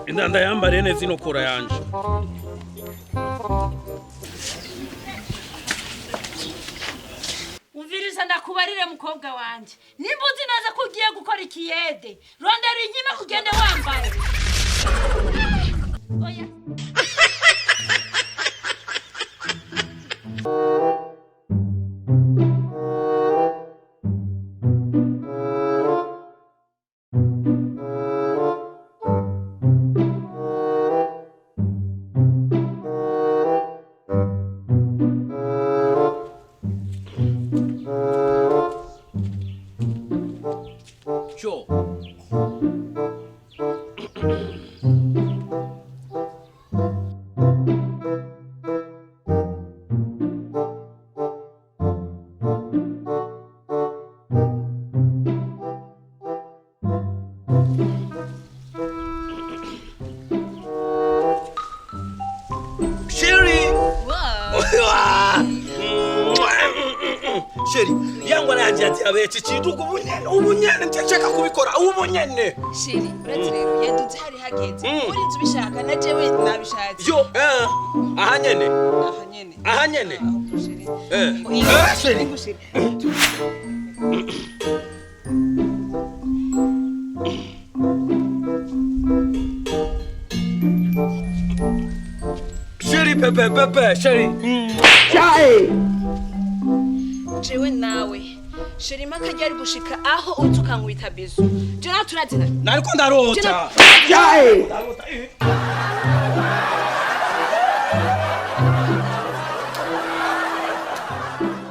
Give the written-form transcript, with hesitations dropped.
Indanda yambare neza ino kora yanje. Umviriza ndakubarire mukobwa wanje. Nimba uzi neza ko ugiye gukora ikiyede, rondera inyuma kugende wambaye. Oya. Sheri, yangu anajati abeti chiduko ubunyene ntashaka kubikora ubunyene. Sheri, uretse rero yaduze hari hageze. Uri nzubishaka na jewe nabishatse. Yo, ahanyene. Ahanyene. Ahanyene. Sheri. Sheri. Sheri pepe, Sheri. Chai. Jewe nawe Sheri maka ryari gushika aho utukankwita bizu. Je na turazina. Nariko ndarota. Chai.